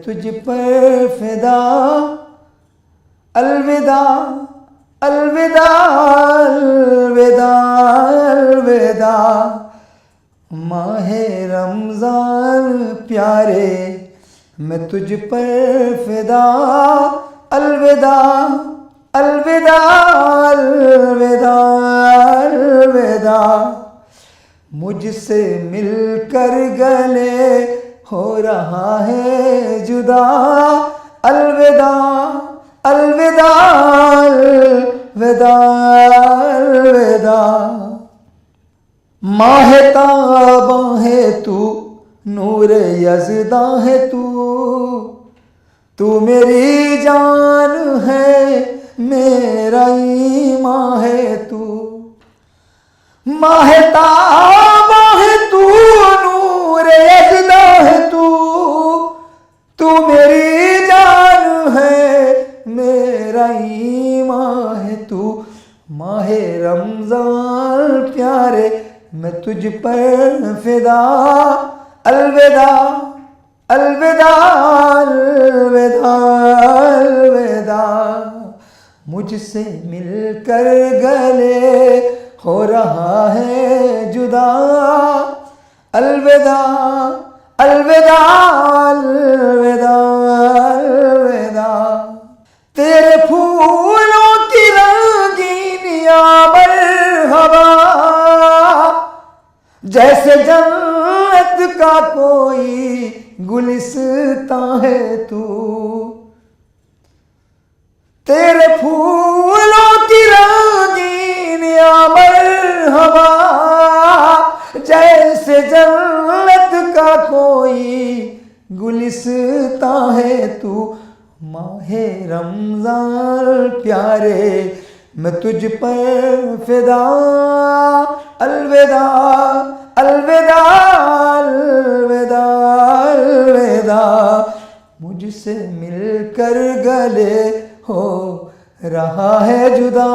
तुझ पर फिदा, अलविदा अलविदा अलविदा अलविदा। माहे रमज़ान प्यारे मैं तुझ पर फिदा, अलविदा अलविदा अलविदा अलविदा। मुझसे मिलकर गले हो रहा है जुदा, अलविदा अलविदा अलविदा अलविदा। माहे ताबा है तू, नूर यज़दा है तू मेरी जान है, मेरा ईमान है तू। माहे ताबा है तू, नूर यज़दा है तू मेरी जान है, मेरा ईमान है तू। माहे रमज़ान प्यारे मैं तुझ पर फिदा, अलविदा अलविदा अलविदा अलविदा। मुझसे मिलकर गले हो रहा है जुदा, अलविदा अलविदा अलविदा अलविदा। तेरे फूलों की रंगीनिया मरहबा, जैसे जन्नत का कोई गुलिस्तां है तू। तेरे फूलों की रंगीनिया मरहबा, जैसे जन्नत का कोई गुलिस्तां है तू। माहे रमज़ान प्यारे मैं तुझ पर फिदा, अलविदा अलविदा अलविदा अलविदा। मुझसे मिलकर गले हो रहा है जुदा,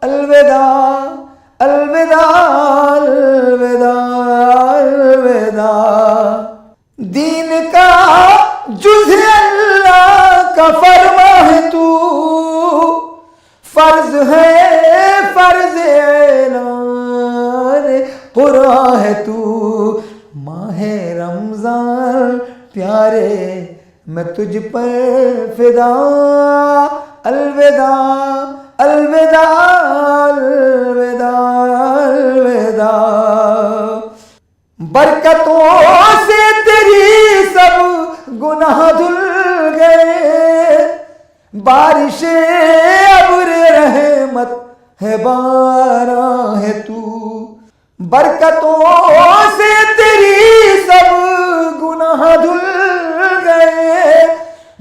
अलविदा अलविदा अलविदा अलविदा। दीन का जुज़े अल्लाह का फरमा है तू, फर्ज है फर्ज ऐलान कुरान है तू। माहे रमज़ान प्यारे मैं तुझ पर फिदा, अलविदा अलविदा अलविदा अलविदा। बरकतों से तेरी सब गुनाह धुल गए, बारिशें अब्र रहमत है बारां है तू। बरकतों से तेरी सब गुनाह धुल गए,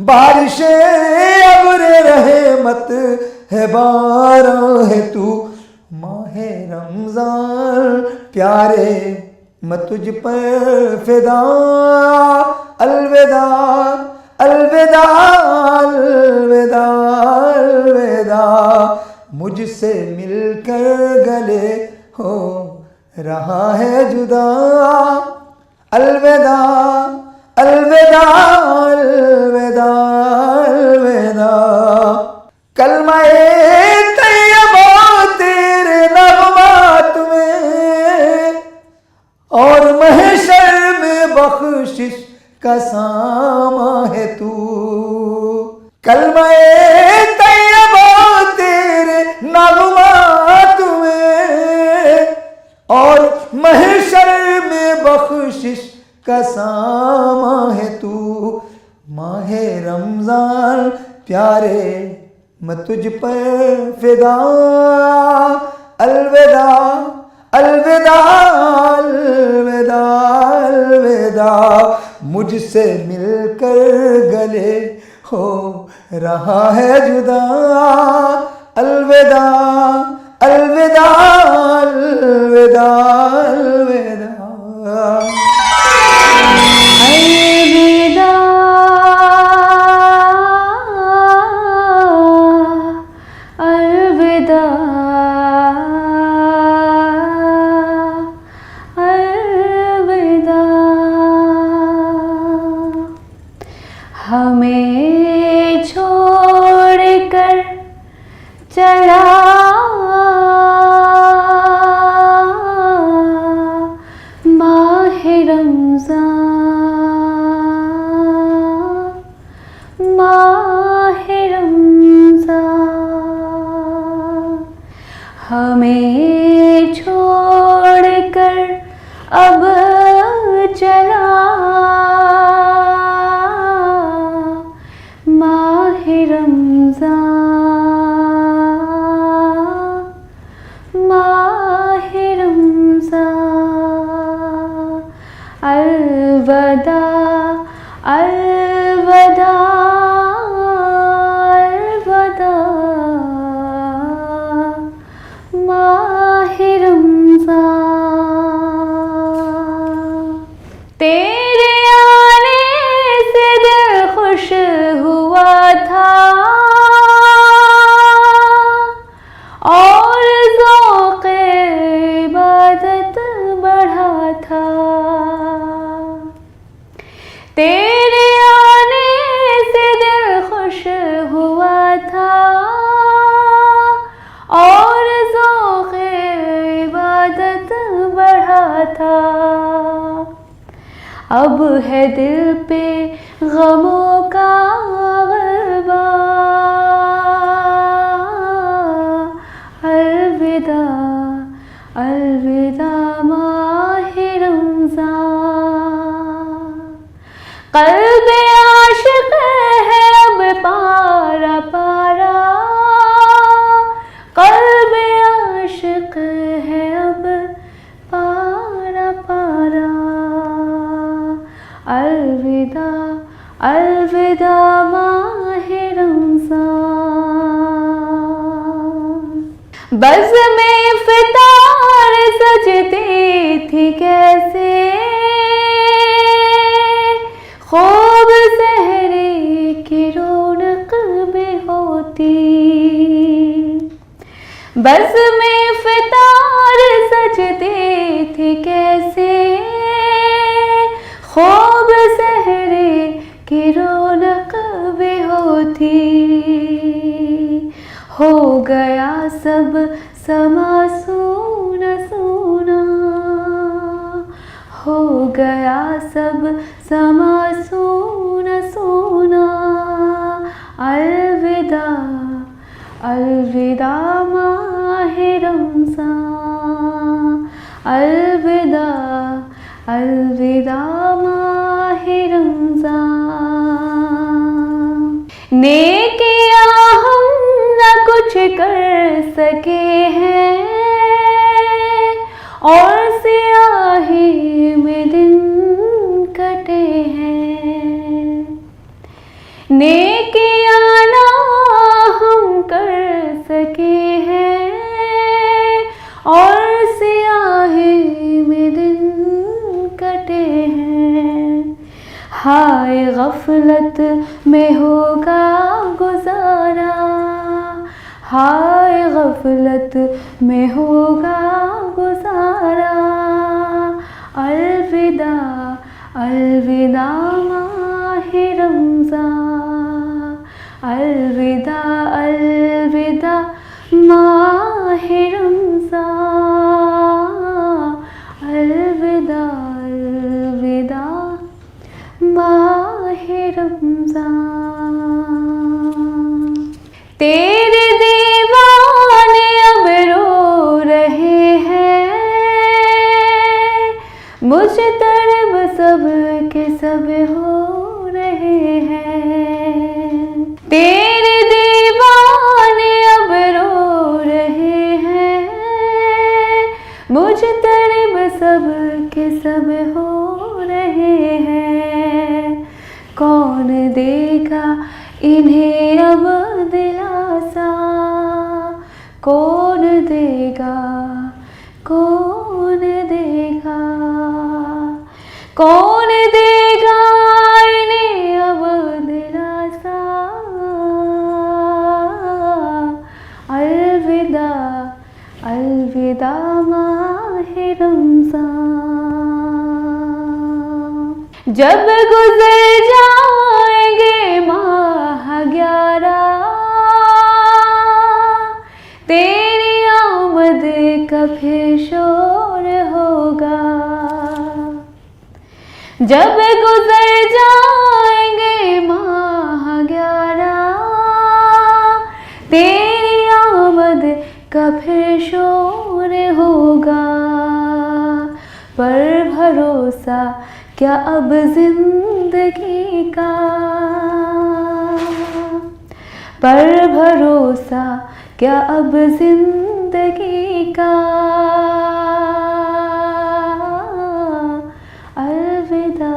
बारिशें अब्र रहमत है बारां है तू। माहे रमज़ान प्यारे मैं तुझ पर फिदा, अलविदा अलविदा अलविदा अलविदा। मुझसे मिलकर गले हो रहा है जुदा, अलविदा अलविदा अलविदा अलविदा। कलमा-ए तैयबा तेरे नग़मात में, और महशर में बख्शिश का सामा है तू। कलमा-ए तैयबा तेरे नग़मात में, और महशर में बख्शिश का सामा है तू। माहे रमज़ान प्यारे मैं तुझ पर फिदा, अलविदा अलविदा अलविदा अलविदा। मुझसे मिलकर गले हो रहा है जुदा, अलविदा अलविदा अलविदा अलविदा। हमें छोड़कर अब चला माहे रमज़ान, माहे रमज़ान। अलविदा अलविदा अलविदा माहे रमज़ान। तेरे आने से दिल खुश हुआ था और ज़ौक़-ए इबादत बढ़ा था। तेरे आने से दिल खुश हुआ था और ज़ौक़-ए इबादत बढ़ा था। अब है दिल पे गमों का ग़लबा, अलविदा अलविदा माहे रमज़ान। क़ल्ब-ए आशिक़ है अब पारा पारा, क़ल्ब-ए आशिक़ है अब पारा पारा। अलविदा अलविदा माहे रमज़ान। बज़्म-ए इफ़्तार सजती थी कैसे, खूब सहरी की रौनक में होती। बज़्म-ए इफ़्तार सजती थी कैसे, खूब सहरी की रौनक भी होती। हो गया सब समा सूना सूना, हो गया सब समा सूना सूना। अलविदा अलविदा माहे रमज़ान, अलविदा अलविदा माहे रमज़ान। नेकियां हम न कुछ कर सके हैं और स्याही में दिन कटे हैं। नेकियां ना हम कर सके हैं और स्याही में दिन कटे हैं। हाय गफलत में होगा गुजारा, हाय गफलत में होगा गुजारा। अलविदा अलविदा माहे रमज़ान, अलविदा अलविदा माहे रमज़ान। अलविदा अलविदा माहे रमज़ान। तेरे दीवाने अब रो रहे हैं, मुजतरब सब के सब हो रहे हैं। तेरे दीवाने अब रो रहे हैं, मुजतरब सब के सब हो रहे हैं। कौन देगा इन्हें अब दिलासा, कौन देगा कौन देगा, कौन देगा इन्हें अब दिलासा। अलविदा अलविदा माहे रमज़ान। जब गुज़र जाएंगे माह 11, तेरी आमद का फिर शोर होगा। जब गुज़र जाएंगे माह 11, तेरी आमद का फिर शोर होगा, पर भरोसा क्या अब जिंदगी का, पर भरोसा क्या अब जिंदगी का। अलविदा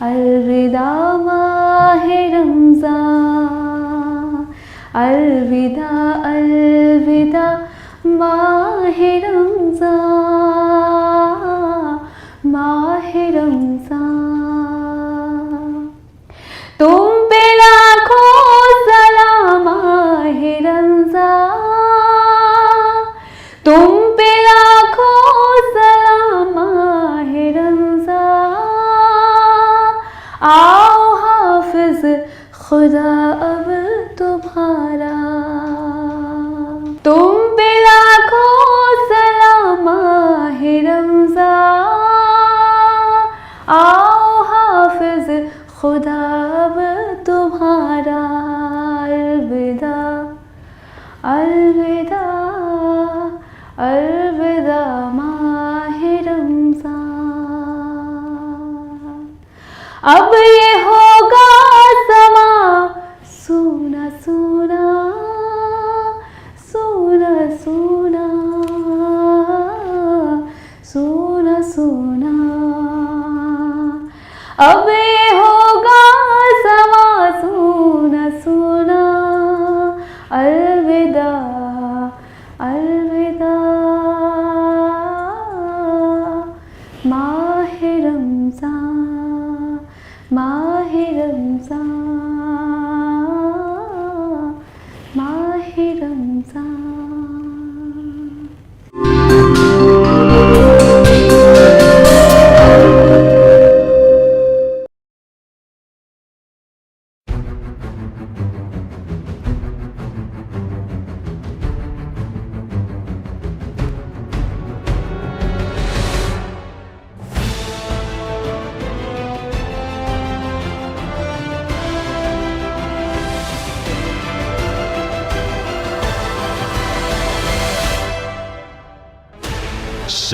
अलविदा माहे रमज़ान, अलविदा अलविदा माहे रमज़ान, माहे रमज़ान। तुम पे लाखों सलाम माहे रमज़ान, तुम पे लाखों सलाम माहे रमज़ान। आओ हाफिज खुदा अब तुम्हारा, तुम पे लाखों सलाम माहे रमज़ान। आओ हाफिज खुदा अब तुम्हारा। अलविदा अलविदा अलविदा माहे रमज़ान। अब ये होगा समा सूना सूना, सूना सूना, सूना सूना। अब ये होगा समा सूना सूना। अलविदा अलविदा माहे रमज़ान, माहे रमज़ान, माहे Ramzan.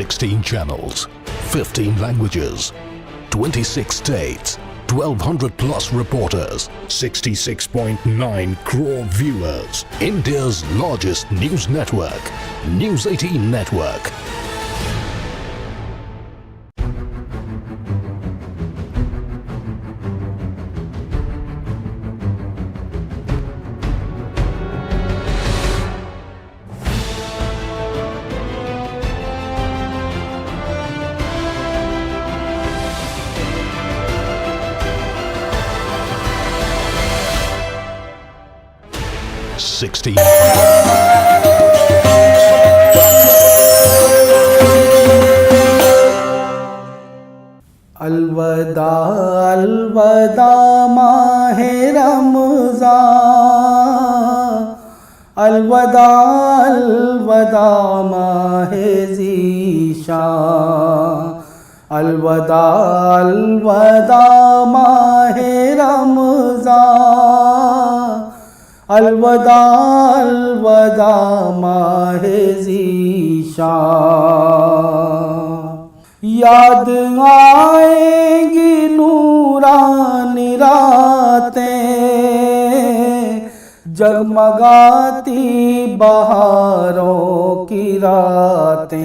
Sixteen channels, 15 languages, 26 states, 1,200 plus reporters, 66.9 crore viewers. India's largest news network, News 18 Network. अलविदा अलविदा माहे रमज़ान, अलविदा अलविदा माहे ज़ीशान, अलविदा अलविदा माहे रमज़ान, अलविदा अलविदा माहे ज़ीशान। याद आएगी नूरानी रातें, जगमगाती बहारों की रातें।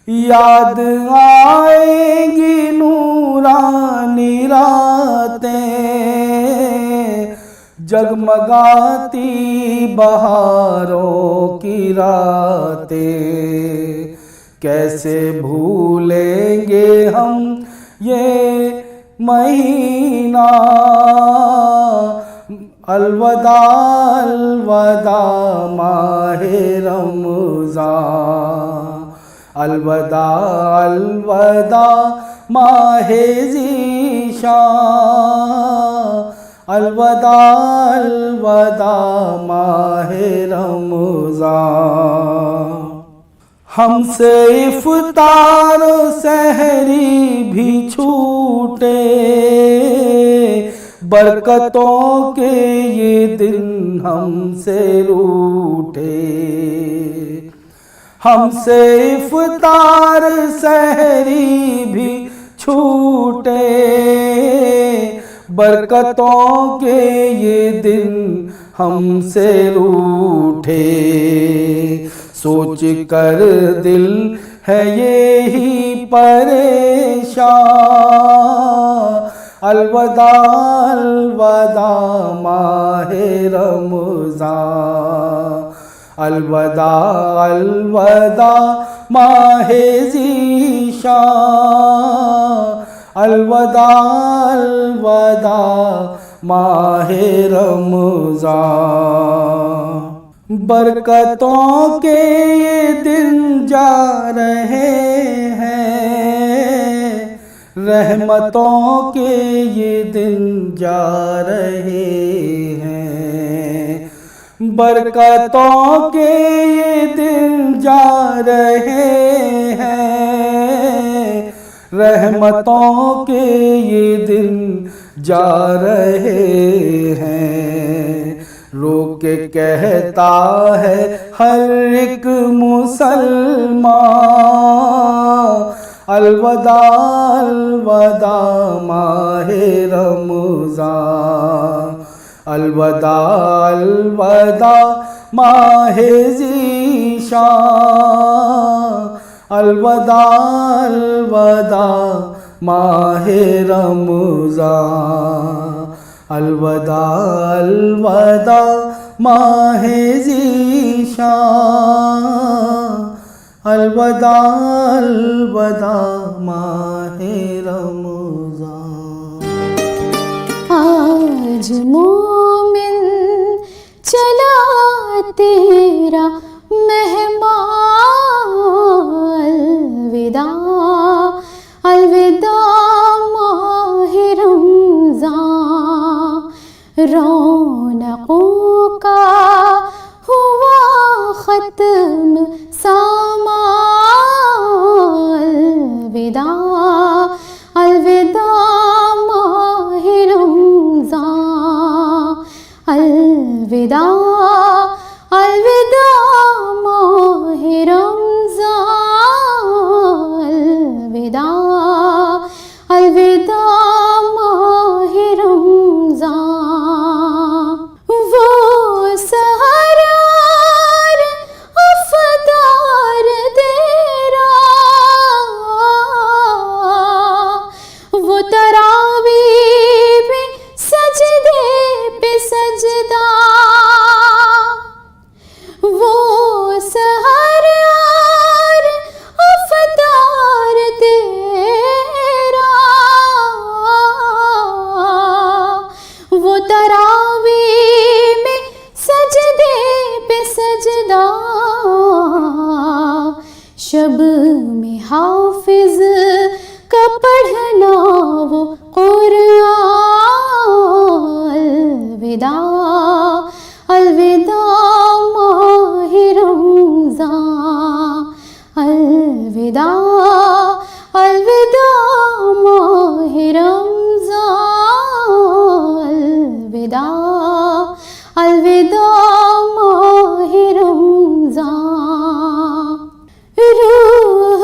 याद आएगी नूरानी रातें, जगमगाती बहारों की रातें। कैसे भूलेंगे हम ये महीना, अलविदा अलविदा माहे रमज़ान, अलविदा अलविदा माहे ज़ीशान, अलविदा अलविदा माहे रमज़ान। हमसे इफ्तार सहरी भी छूटे, बरकतों के ये दिन हमसे रूठे, हमसे इफ्तार सहरी भी छूटे। बरकतों के ये दिन हमसे रूठे, सोच कर दिल है ये ही परेशान। अलविदा अलविदा माहे रमज़ान, अलविदा अलविदा माहे ज़ीशान, अलविदा अलविदा माहे रमज़ान। बरकतों के ये दिन जा रहे हैं, रहमतों के ये दिन जा रहे हैं। बरकतों के ये दिन जा रहे हैं, रहमतों के ये दिन जा रहे हैं। रो के कहता है हर एक मुसलमान, अलविदा अलविदा माहे रमज़ान, अलविदा अलविदा माहे ज़ीशान, अलविदा अलविदा माहे रमज़ान, अलविदा अलविदा माहे ज़ीशान, अलविदा अलविदा माहे रमज़ान। आज मोमिन चला तेरा मेहमान, अलविदा अलविदा माहे रमज़ान। रौनकों का हुआ ख़त्म सामान, अलविदा अलविदा माहे रमज़ान, अलविदा अलविदा माहे रमज़ान, अलविदा अलविदा माहे रमज़ान। वो सहरार अफ़तार तेरा, वो तरावीह पे सजदे पे सजदा, वो सहरार अफ़तार तेरा, वो तरावीह में सजदे पे सजदा। शब में हाफिज का पढ़ना वो कुरान, अलविदा अलविदा माहे रमज़ान, अलविदा अलविदा माहे रमज़ान, अलविदा अलविदा माहे रमज़ान। रूह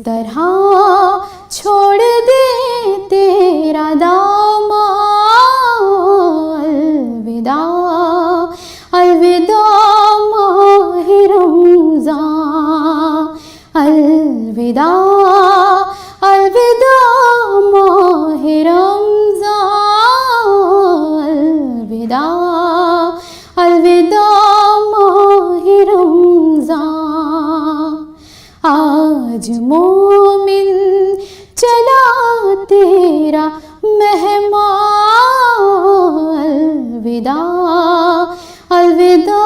तरह छोड़ दे तेरा दामन। अलविदा अलविदा माह रमज़ान, अलविदा अलविदा माह रमज़ान, अलविदा अलविदा माह रमज़ान। आज मोमिन चला तेरा मेहमान। अलविदा अलविदा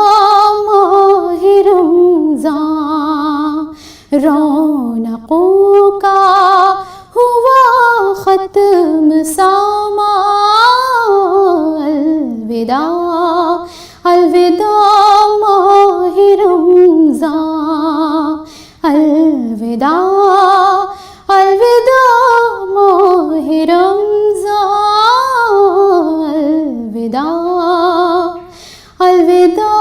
माह रमज़ान। रौनकों का हुआ ख़त्म सामान। अलविदा अलविदा माह रमज़ान, अलविदा अलविदा माह रमज़ान, अलविदा अलविदा